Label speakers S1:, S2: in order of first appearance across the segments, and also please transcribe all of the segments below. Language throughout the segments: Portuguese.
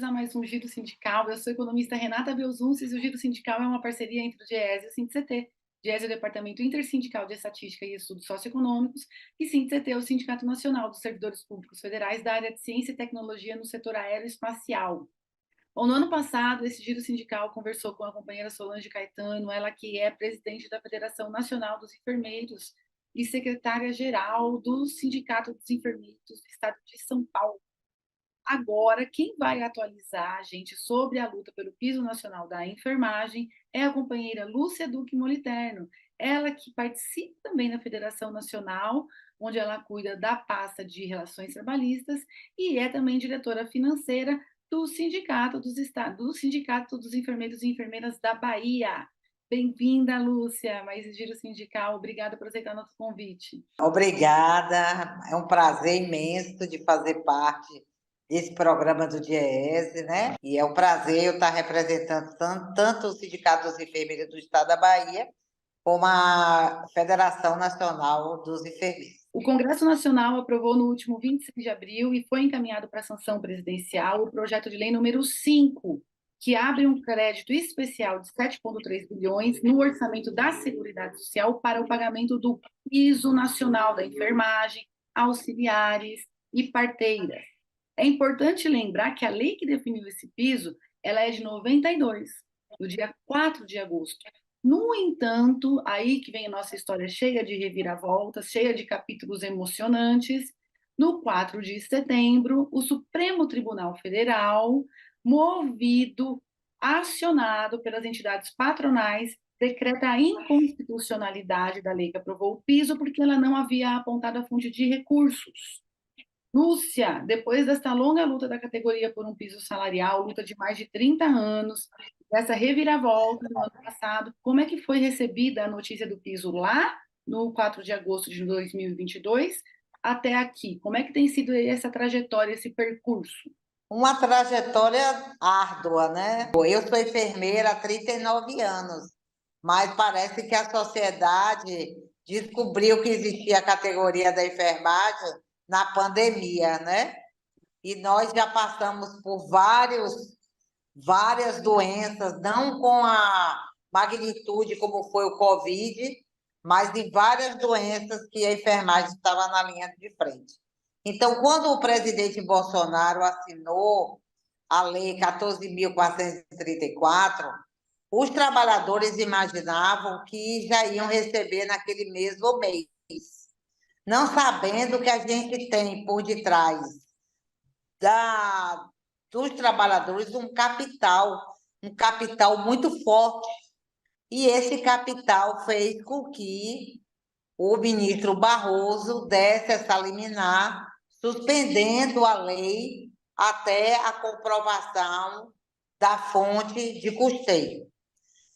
S1: bem-vindos a mais um Giro Sindical. Eu sou a economista Renata Belzunces e o Giro Sindical é uma parceria entre o DIEESE e o SINDIC-CT. DIEESE é o Departamento Intersindical de Estatística e Estudos Socioeconômicos e SINDIC-CT é o Sindicato Nacional dos Servidores Públicos Federais da área de Ciência e Tecnologia no setor aeroespacial. Bom, no ano passado, esse Giro Sindical conversou com a companheira Solange Caetano, ela que é presidente da Federação Nacional dos Enfermeiros e secretária-geral do Sindicato dos Enfermeiros do Estado de São Paulo. Agora, quem vai atualizar a gente sobre a luta pelo piso nacional da enfermagem é a companheira Lúcia Duque Moliterno, ela que participa também da Federação Nacional, onde ela cuida da pasta de relações trabalhistas e é também diretora financeira do Sindicato dos Estados, do Sindicato dos Enfermeiros e Enfermeiras da Bahia. Bem-vinda, Lúcia, mais Giro Sindical. Obrigada por aceitar nosso convite.
S2: Obrigada, é um prazer imenso de fazer parte desse programa do DIEESE, né? E é um prazer eu estar representando tanto o Sindicato dos Enfermeiros do Estado da Bahia, como a Federação Nacional dos Enfermeiros.
S1: O Congresso Nacional aprovou no último 26 de abril e foi encaminhado para a sanção presidencial o projeto de lei número 5, que abre um crédito especial de 7,3 bilhões no orçamento da Seguridade Social para o pagamento do piso nacional da enfermagem, auxiliares e parteiras. É importante lembrar que a lei que definiu esse piso, ela é de 92, do dia 4 de agosto. No entanto, aí que vem a nossa história cheia de reviravoltas, cheia de capítulos emocionantes. No 4 de setembro, o Supremo Tribunal Federal, movido, acionado pelas entidades patronais, decreta a inconstitucionalidade da lei que aprovou o piso, porque ela não havia apontado a fonte de recursos. Lúcia, depois desta longa luta da categoria por um piso salarial, luta de mais de 30 anos, dessa reviravolta no ano passado, como é que foi recebida a notícia do piso lá no 4 de agosto de 2022 até aqui? Como é que tem sido essa trajetória, esse percurso?
S2: Uma trajetória árdua, né? Eu sou enfermeira há 39 anos, mas parece que a sociedade descobriu que existia a categoria da enfermagem na pandemia, né? E nós já passamos por várias doenças, não com a magnitude como foi o Covid, mas de várias doenças que a enfermagem estava na linha de frente. Então, quando o presidente Bolsonaro assinou a Lei 14.434, os trabalhadores imaginavam que já iam receber naquele mesmo mês, não sabendo que a gente tem por detrás dos trabalhadores um capital muito forte. E esse capital fez com que o ministro Barroso desse essa liminar, suspendendo a lei até a comprovação da fonte de custeio.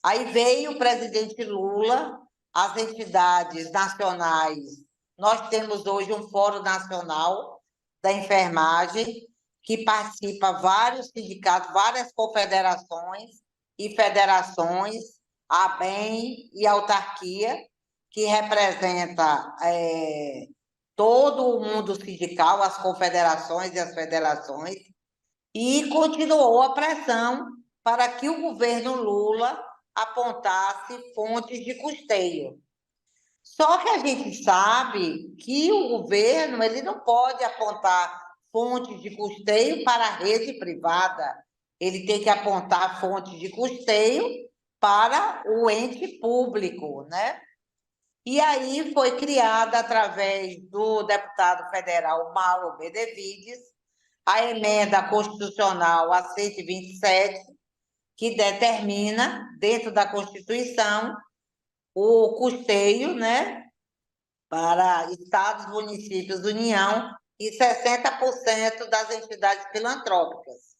S2: Aí veio o presidente Lula, as entidades nacionais. Nós temos hoje um Fórum Nacional da Enfermagem, que participa vários sindicatos, várias confederações e federações, a ABEM e a autarquia, que representa todo o mundo sindical, as confederações e as federações, e continuou a pressão para que o governo Lula apontasse fontes de custeio. Só que a gente sabe que o governo ele não pode apontar fontes de custeio para a rede privada. Ele tem que apontar fontes de custeio para o ente público, né? E aí foi criada, através do deputado federal Mauro Benevides, a emenda constitucional a 127, que determina, dentro da Constituição, o custeio, né, para estados, municípios, União e 60% das entidades filantrópicas.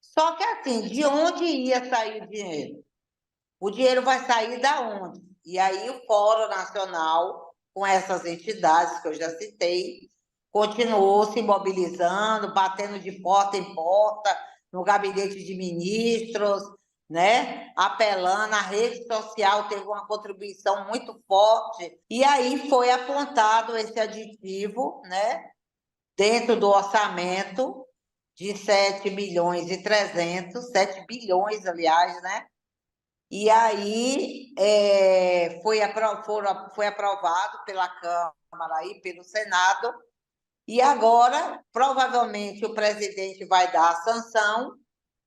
S2: Só que, assim, de onde ia sair o dinheiro? O dinheiro vai sair da onde? E aí o Fórum Nacional, com essas entidades que eu já citei, continuou se mobilizando, batendo de porta em porta, no gabinete de ministros, né? Apelando, a rede social teve uma contribuição muito forte, e aí foi apontado esse aditivo, né? Dentro do orçamento, de 7.300.000, 7 bilhões, aliás, né? E aí foi aprovado pela Câmara e pelo Senado, e agora, provavelmente, o presidente vai dar a sanção,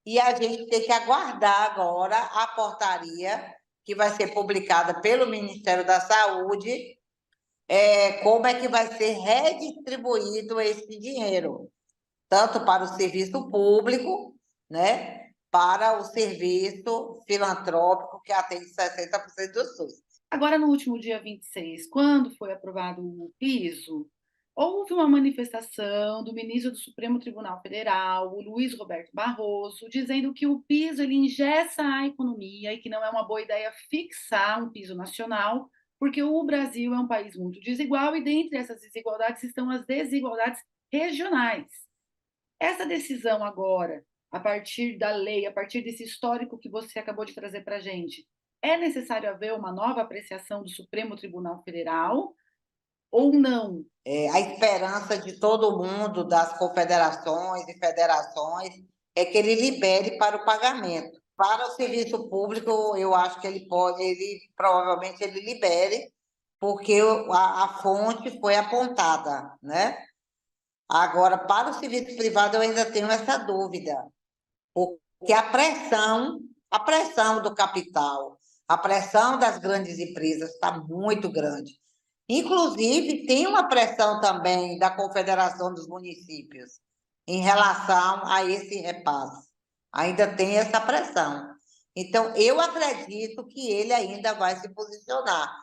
S2: e a gente tem que aguardar agora a portaria que vai ser publicada pelo Ministério da Saúde, como é que vai ser redistribuído esse dinheiro, tanto para o serviço público, né, para o serviço filantrópico que atende 60% do SUS.
S1: Agora, no último dia 26, quando foi aprovado o piso, houve uma manifestação do ministro do Supremo Tribunal Federal, o Luiz Roberto Barroso, dizendo que o piso ele engessa a economia e que não é uma boa ideia fixar um piso nacional, porque o Brasil é um país muito desigual e dentre essas desigualdades estão as desigualdades regionais. Essa decisão agora, a partir da lei, a partir desse histórico que você acabou de trazer para a gente, é necessário haver uma nova apreciação do Supremo Tribunal Federal ou não?
S2: A esperança de todo mundo, das confederações e federações, é que ele libere para o pagamento. Para o serviço público, eu acho que provavelmente ele libere, porque a fonte foi apontada, né? Agora, para o serviço privado, eu ainda tenho essa dúvida, porque a pressão do capital, a pressão das grandes empresas está muito grande. Inclusive, tem uma pressão também da Confederação dos Municípios em relação a esse repasse. Ainda tem essa pressão. Então, eu acredito que ele ainda vai se posicionar.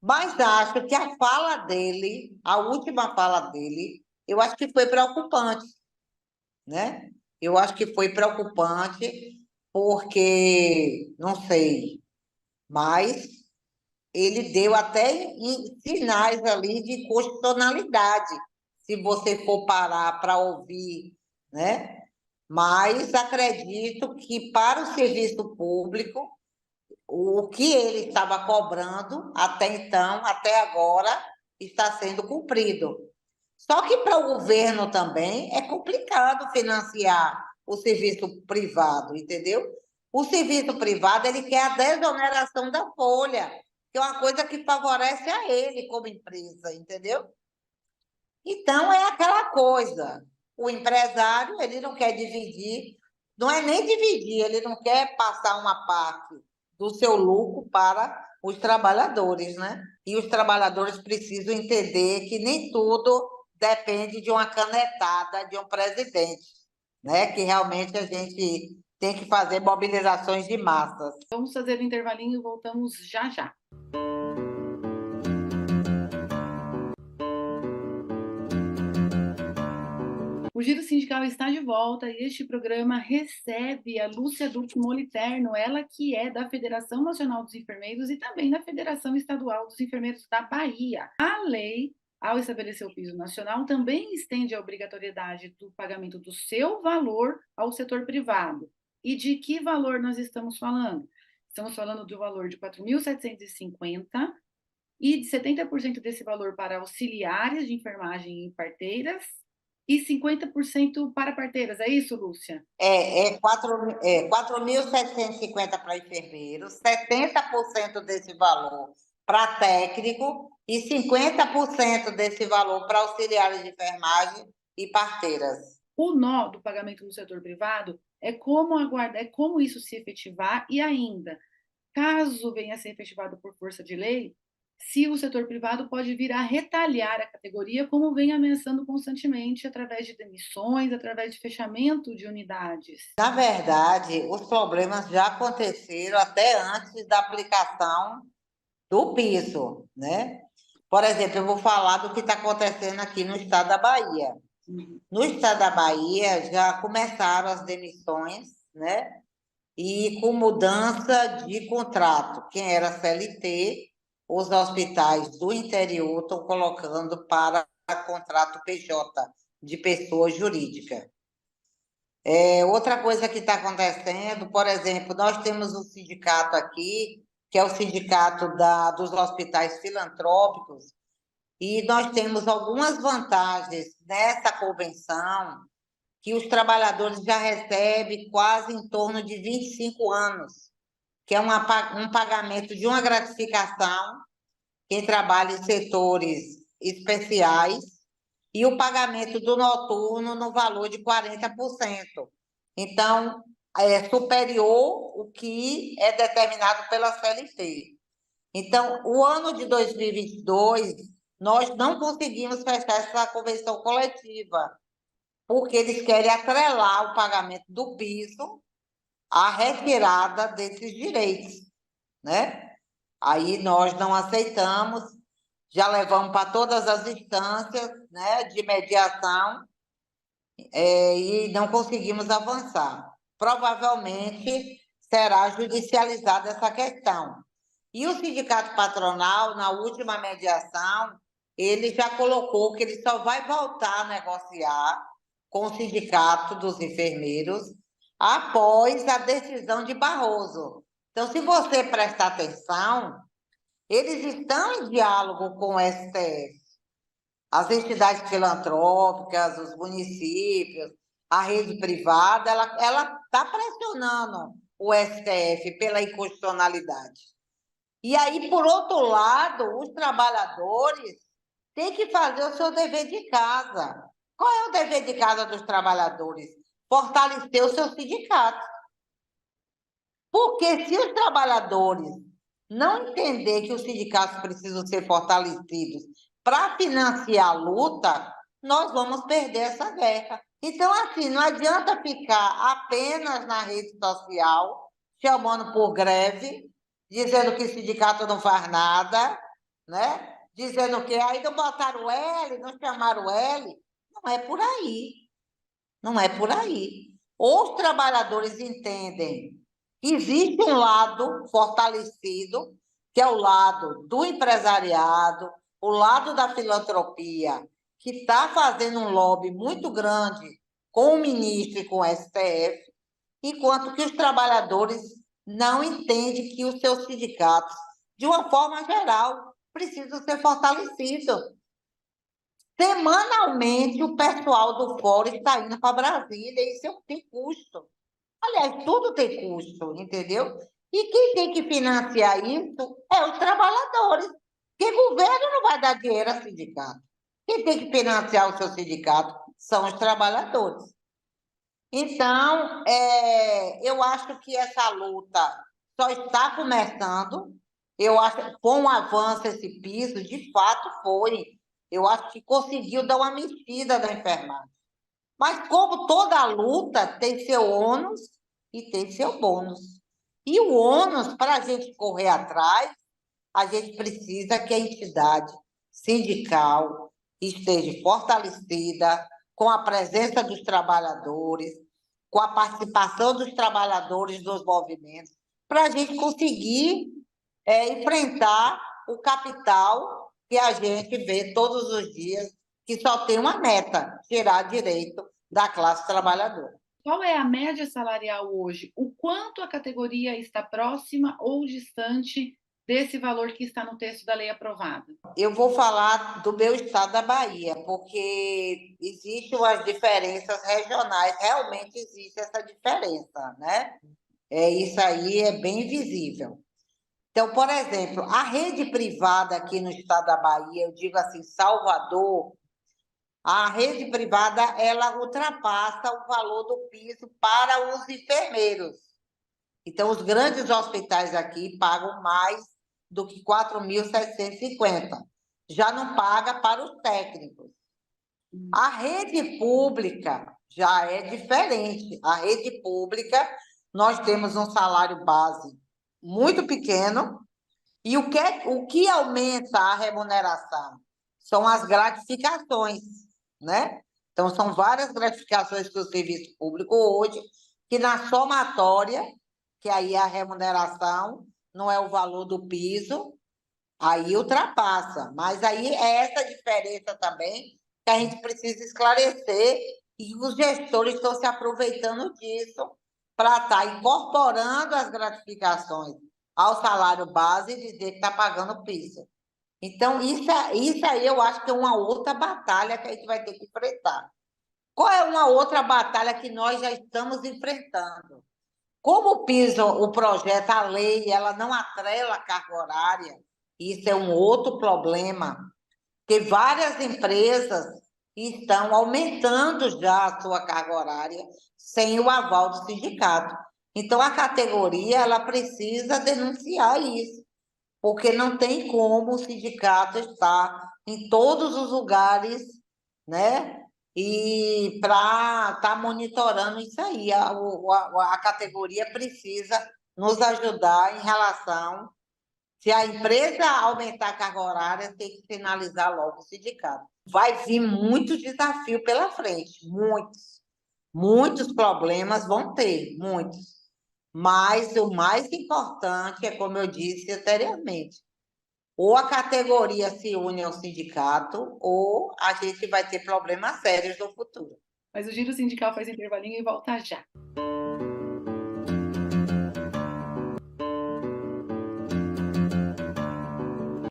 S2: Mas acho que a fala dele, a última fala dele, eu acho que foi preocupante, né? Eu acho que foi preocupante porque, não sei, mas ele deu até sinais ali de constitucionalidade, se você for parar para ouvir, né? Mas acredito que para o serviço público, o que ele estava cobrando até então, até agora, está sendo cumprido. Só que para o governo também é complicado financiar o serviço privado, entendeu? O serviço privado ele quer a desoneração da folha, que é uma coisa que favorece a ele como empresa, entendeu? Então é aquela coisa. O empresário ele não quer dividir, não é nem dividir, ele não quer passar uma parte do seu lucro para os trabalhadores, né? E os trabalhadores precisam entender que nem tudo depende de uma canetada de um presidente, né? Que realmente a gente tem que fazer mobilizações de massas.
S1: Vamos fazer o intervalinho e voltamos já já. O Giro Sindical está de volta e este programa recebe a Lúcia Duque Moliterno, ela que é da Federação Nacional dos Enfermeiros e também da Federação Estadual dos Enfermeiros da Bahia. A lei, ao estabelecer o piso nacional, também estende a obrigatoriedade do pagamento do seu valor ao setor privado. E de que valor nós estamos falando? Estamos falando do valor de 4.750 e de 70% desse valor para auxiliares de enfermagem e parteiras e 50% para parteiras. É isso, Lúcia?
S2: É 4.750 para enfermeiros, 70% desse valor para técnico e 50% desse valor para auxiliares de enfermagem e parteiras.
S1: O nó do pagamento no setor privado é como aguardar, é como isso se efetivar e ainda, caso venha a ser efetivado por força de lei, se o setor privado pode vir a retalhar a categoria, como vem ameaçando constantemente através de demissões, através de fechamento de unidades.
S2: Na verdade, os problemas já aconteceram até antes da aplicação do piso, né? Por exemplo, eu vou falar do que está acontecendo aqui no estado da Bahia. No estado da Bahia já começaram as demissões, né? E com mudança de contrato. Quem era CLT, os hospitais do interior estão colocando para contrato PJ, de pessoa jurídica. Outra coisa que está acontecendo, por exemplo, nós temos um sindicato aqui, que é o sindicato dos hospitais filantrópicos, e nós temos algumas vantagens nessa convenção que os trabalhadores já recebem quase em torno de 25 anos, que é um pagamento de uma gratificação, quem trabalha em setores especiais, e o pagamento do noturno no valor de 40%. Então, é superior o que é determinado pela CLT. Então, o ano de 2022, nós não conseguimos fechar essa convenção coletiva, porque eles querem atrelar o pagamento do piso à retirada desses direitos, né? Aí nós não aceitamos, já levamos para todas as instâncias, né, de mediação, e não conseguimos avançar. Provavelmente será judicializada essa questão. E o sindicato patronal, na última mediação, ele já colocou que ele só vai voltar a negociar com o sindicato dos enfermeiros após a decisão de Barroso. Então, se você prestar atenção, eles estão em diálogo com o STF. As entidades filantrópicas, os municípios, a rede privada, ela está pressionando o STF pela inconstitucionalidade. E aí, por outro lado, os trabalhadores têm que fazer o seu dever de casa. Qual é o dever de casa dos trabalhadores? Fortalecer o seu sindicato. Porque se os trabalhadores não entender que os sindicatos precisam ser fortalecidos para financiar a luta, nós vamos perder essa guerra. Então, assim, não adianta ficar apenas na rede social, chamando por greve, dizendo que o sindicato não faz nada, né? Dizendo que aí não botaram o L, não chamaram o L. Não é por aí. Não é por aí. Ou os trabalhadores entendem que existe um lado fortalecido, que é o lado do empresariado, o lado da filantropia, que está fazendo um lobby muito grande com o ministro e com o STF, enquanto que os trabalhadores não entendem que os seus sindicatos, de uma forma geral, precisam ser fortalecidos. Semanalmente, o pessoal do fórum está indo para Brasília, e isso tem custo. Aliás, tudo tem custo, entendeu? E quem tem que financiar isso é os trabalhadores, porque o governo não vai dar dinheiro ao sindicato. Quem tem que financiar o seu sindicato são os trabalhadores. Então, eu acho que essa luta só está começando. Eu acho que com um avanço esse piso, de fato foi. Eu acho que conseguiu dar uma mexida na enfermagem. Mas como toda luta tem seu ônus e tem seu bônus. E o ônus, para a gente correr atrás, a gente precisa que a entidade sindical esteja fortalecida, com a presença dos trabalhadores, com a participação dos trabalhadores nos movimentos, para a gente conseguir enfrentar o capital que a gente vê todos os dias, que só tem uma meta: tirar direito da classe trabalhadora.
S1: Qual é a média salarial hoje? O quanto a categoria está próxima ou distante desse valor que está no texto da lei aprovada?
S2: Eu vou falar do meu estado da Bahia, porque existem umas diferenças regionais, realmente existe essa diferença, né? Isso aí é bem visível. Então, por exemplo, a rede privada aqui no estado da Bahia, eu digo assim, Salvador, a rede privada, ela ultrapassa o valor do piso para os enfermeiros. Então, os grandes hospitais aqui pagam mais do que 4.750. Já não paga para os técnicos. A rede pública já é diferente. A rede pública, nós temos um salário base muito pequeno, e o que aumenta a remuneração são as gratificações, né? Então, são várias gratificações que o serviço público hoje, que na somatória, que aí a remuneração não é o valor do piso, aí ultrapassa. Mas aí é essa diferença também que a gente precisa esclarecer, e os gestores estão se aproveitando disso para estar incorporando as gratificações ao salário base e dizer que está pagando piso. Então, isso aí eu acho que é uma outra batalha que a gente vai ter que enfrentar. Qual é uma outra batalha que nós já estamos enfrentando? Como o piso, o projeto, a lei, ela não atrela a carga horária, isso é um outro problema, porque várias empresas estão aumentando já a sua carga horária sem o aval do sindicato. Então, a categoria ela precisa denunciar isso, porque não tem como o sindicato estar em todos os lugares, né? E para estar monitorando isso aí, a categoria precisa nos ajudar em relação. Se a empresa aumentar a carga horária, tem que finalizar logo o sindicato. Vai vir muito desafio pela frente, muitos. Muitos problemas vão ter, muitos. Mas o mais importante é, como eu disse anteriormente, ou a categoria se une ao sindicato, ou a gente vai ter problemas sérios no futuro.
S1: Mas o Giro Sindical faz intervalinho e volta já.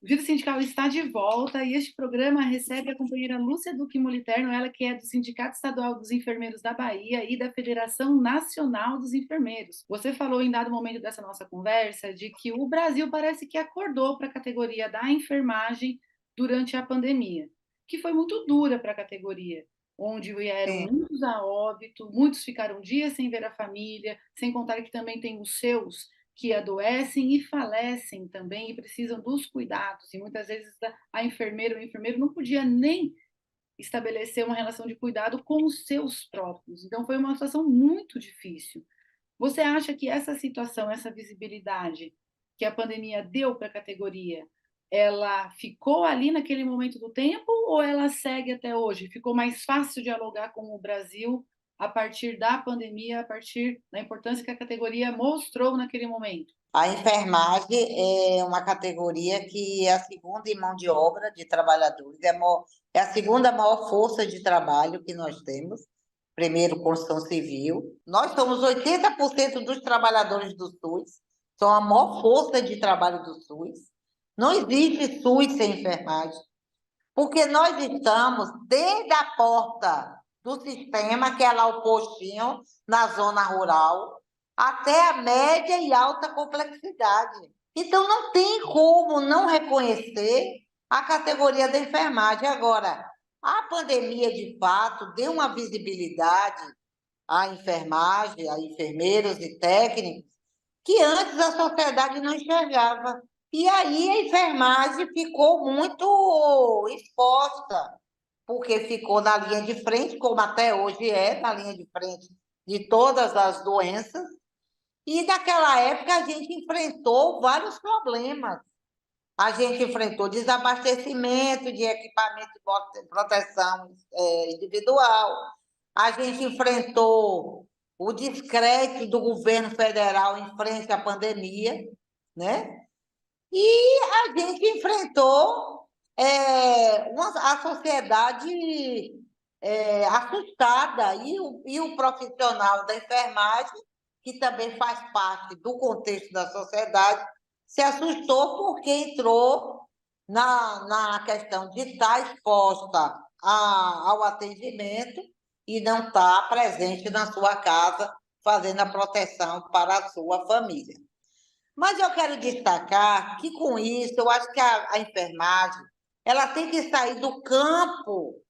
S1: O Giro Sindical está de volta e este programa recebe a companheira Lúcia Duque Moliterno, ela que é do Sindicato Estadual dos Enfermeiros da Bahia e da Federação Nacional dos Enfermeiros. Você falou em dado momento dessa nossa conversa de que o Brasil parece que acordou para a categoria da enfermagem durante a pandemia, que foi muito dura para a categoria, onde vieram
S2: Sim.
S1: muitos a óbito, muitos ficaram dias sem ver a família, sem contar que também tem os seus que adoecem e falecem também e precisam dos cuidados. E muitas vezes a enfermeira ou o enfermeiro não podia nem estabelecer uma relação de cuidado com os seus próprios. Então foi uma situação muito difícil. Você acha que essa situação, essa visibilidade que a pandemia deu para a categoria, ela ficou ali naquele momento do tempo ou ela segue até hoje? Ficou mais fácil dialogar com o Brasil a partir da pandemia, a partir da importância que a categoria mostrou naquele momento?
S2: A enfermagem é uma categoria que é a segunda em mão de obra de trabalhadores, é a segunda maior força de trabalho que nós temos. Primeiro, construção civil. Nós somos 80% dos trabalhadores do SUS, são a maior força de trabalho do SUS. Não existe SUS sem enfermagem, porque nós estamos desde a porta do sistema, que é lá o postinho, na zona rural, até a média e alta complexidade. Então, não tem como não reconhecer a categoria da enfermagem. Agora, a pandemia, de fato, deu uma visibilidade à enfermagem, a enfermeiros e técnicos, que antes a sociedade não enxergava. E aí a enfermagem ficou muito exposta, porque ficou na linha de frente, como até hoje é, na linha de frente de todas as doenças. E naquela época a gente enfrentou vários problemas. A gente enfrentou desabastecimento de equipamento de proteção individual. A gente enfrentou o descrédito do governo federal em frente à pandemia, né? E a gente enfrentou a sociedade assustada e o profissional da enfermagem, que também faz parte do contexto da sociedade, se assustou porque entrou na questão de estar exposta ao atendimento e não estar presente na sua casa, fazendo a proteção para a sua família. Mas eu quero destacar que, com isso, eu acho que a enfermagem ela tem que sair do campo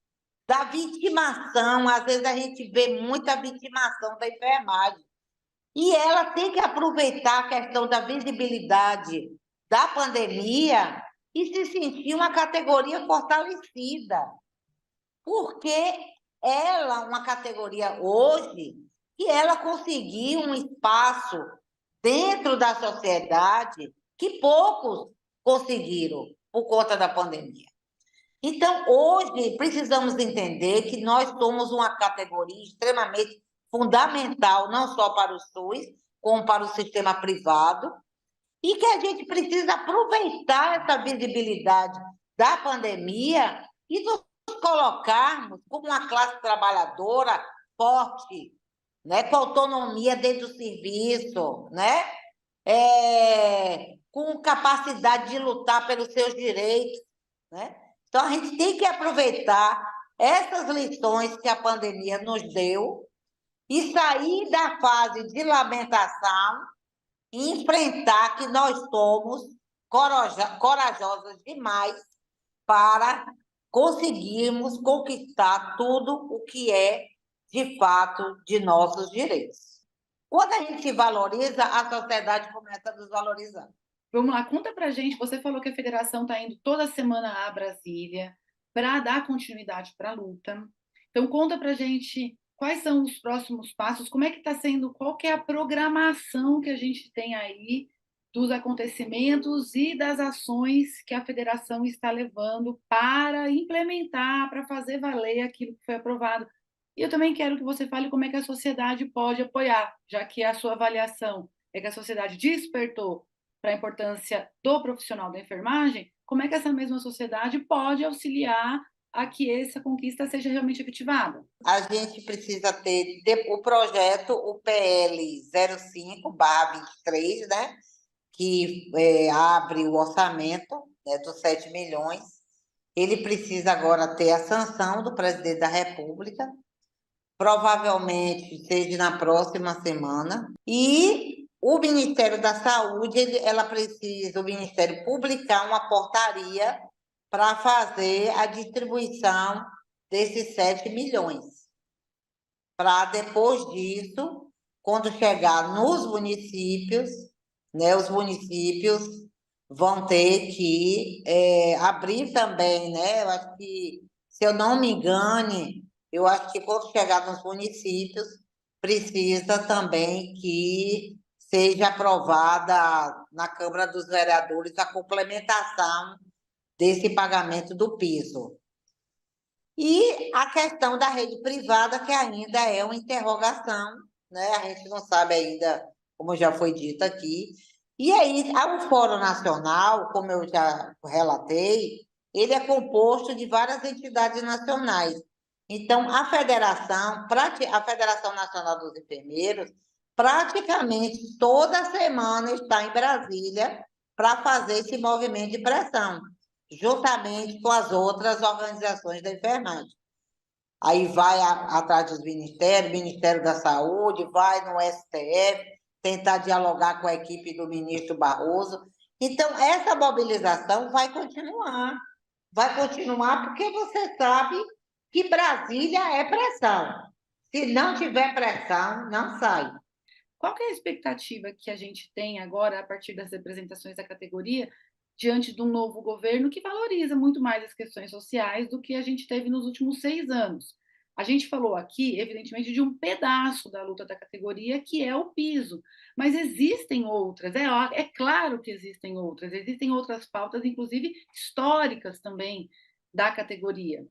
S2: da vitimação. Às vezes a gente vê muita vitimação da enfermagem. E ela tem que aproveitar a questão da visibilidade da pandemia e se sentir uma categoria fortalecida. Porque ela, uma categoria hoje, que ela conseguiu um espaço dentro da sociedade que poucos conseguiram por conta da pandemia. Então, hoje, precisamos entender que nós somos uma categoria extremamente fundamental, não só para o SUS, como para o sistema privado, e que a gente precisa aproveitar essa visibilidade da pandemia e nos colocarmos como uma classe trabalhadora forte, né, com autonomia dentro do serviço, né, com capacidade de lutar pelos seus direitos, né? Então, a gente tem que aproveitar essas lições que a pandemia nos deu e sair da fase de lamentação e enfrentar que nós somos corajosas demais para conseguirmos conquistar tudo o que é, de fato, de nossos direitos. Quando a gente se valoriza, a sociedade começa a nos valorizar.
S1: Vamos lá, conta pra gente. Você falou que a federação está indo toda semana a Brasília para dar continuidade para a luta. Então, conta pra gente quais são os próximos passos, como é que está sendo, qual que é a programação que a gente tem aí dos acontecimentos e das ações que a federação está levando para implementar, para fazer valer aquilo que foi aprovado. E eu também quero que você fale como é que a sociedade pode apoiar, já que a sua avaliação é que a sociedade despertou para a importância do profissional da enfermagem, como é que essa mesma sociedade pode auxiliar a que essa conquista seja realmente efetivada?
S2: A gente precisa ter o projeto, o PL 05/23, né, que abre o orçamento, né, dos 7 milhões. Ele precisa agora ter a sanção do presidente da República, provavelmente seja na próxima semana. E o Ministério da Saúde, o Ministério publicar uma portaria para fazer a distribuição desses 7 milhões. Para depois disso, quando chegar nos municípios, né, os municípios vão ter que abrir também, né? Eu acho que, se eu não me engane, eu acho que quando chegar nos municípios, precisa também que seja aprovada na Câmara dos Vereadores a complementação desse pagamento do piso. E a questão da rede privada, que ainda é uma interrogação, né? A gente não sabe ainda, como já foi dito aqui. E aí, o Fórum Nacional, como eu já relatei, ele é composto de várias entidades nacionais. Então, a Federação Nacional dos Enfermeiros, praticamente toda semana está em Brasília para fazer esse movimento de pressão, juntamente com as outras organizações da enfermagem. Aí vai atrás dos ministérios, Ministério da Saúde, vai no STF, tentar dialogar com a equipe do ministro Barroso. Então, essa mobilização vai continuar porque você sabe que Brasília é pressão. Se não tiver pressão, não sai.
S1: Qual que é a expectativa que a gente tem agora, a partir das representações da categoria, diante de um novo governo que valoriza muito mais as questões sociais do que a gente teve nos últimos 6 anos? A gente falou aqui, evidentemente, de um pedaço da luta da categoria, que é o piso, mas existem outras, é claro que existem outras pautas, inclusive históricas também, da categoria.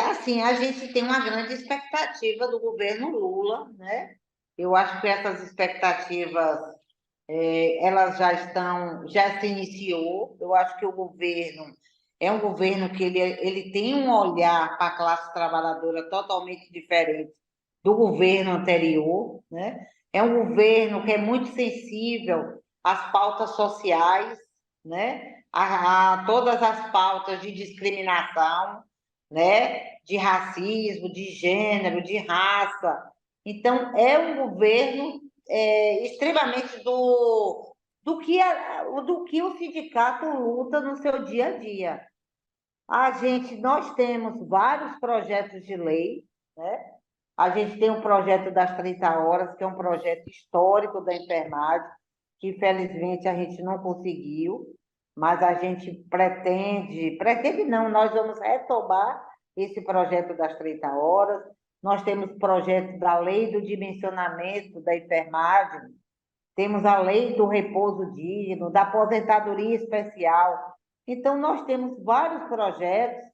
S2: Assim, a gente tem uma grande expectativa do governo Lula, né? Eu acho que essas expectativas elas já se iniciou. Eu acho que o governo é um governo que ele tem um olhar para a classe trabalhadora totalmente diferente do governo anterior, né? É um governo que é muito sensível às pautas sociais, né? A todas as pautas de discriminação, né? De racismo, de gênero, de raça. Então, é um governo extremamente do que o sindicato luta no seu dia a dia. Nós temos vários projetos de lei, né? A gente tem um projeto das 30 horas, que é um projeto histórico da enfermagem, que infelizmente a gente não conseguiu, mas a gente pretende não, nós vamos retomar esse projeto das 30 horas. Nós temos projeto da lei do dimensionamento da enfermagem, temos a lei do repouso digno, da aposentadoria especial. Então, nós temos vários projetos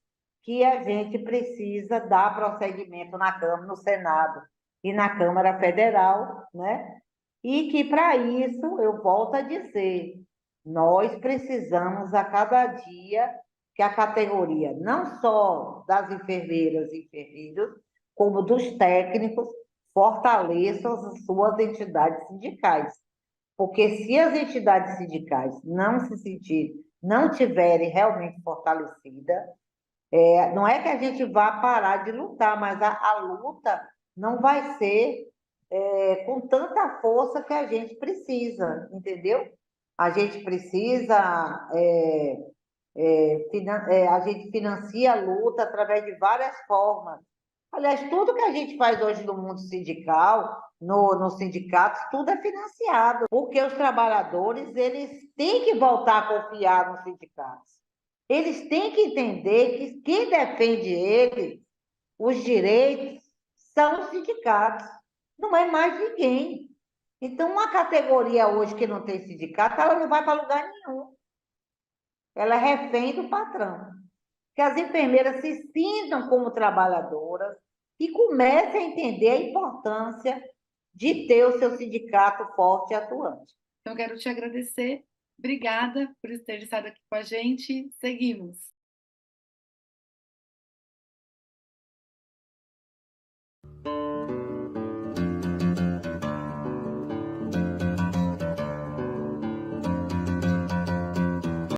S2: que a gente precisa dar prosseguimento na Câmara, no Senado e na Câmara Federal, né? E que, para isso, eu volto a dizer, nós precisamos a cada dia que a categoria, não só das enfermeiras e enfermeiros, como dos técnicos, fortaleçam as suas entidades sindicais. Porque se as entidades sindicais não tiverem realmente fortalecidas, Não é que a gente vá parar de lutar, mas a luta não vai ser com tanta força que a gente precisa, entendeu? A gente precisa, a gente financia a luta através de várias formas. Aliás, tudo que a gente faz hoje no mundo sindical, no sindicato, tudo é financiado, porque os trabalhadores, eles têm que voltar a confiar nos sindicatos. Eles têm que entender que quem defende eles, os direitos, são os sindicatos, não é mais ninguém. Então, uma categoria hoje que não tem sindicato, ela não vai para lugar nenhum. Ela é refém do patrão. Que as enfermeiras se sintam como trabalhadoras e comecem a entender a importância de ter o seu sindicato forte e atuante.
S1: Então, quero te agradecer. Obrigada por ter estado aqui com a gente. Seguimos.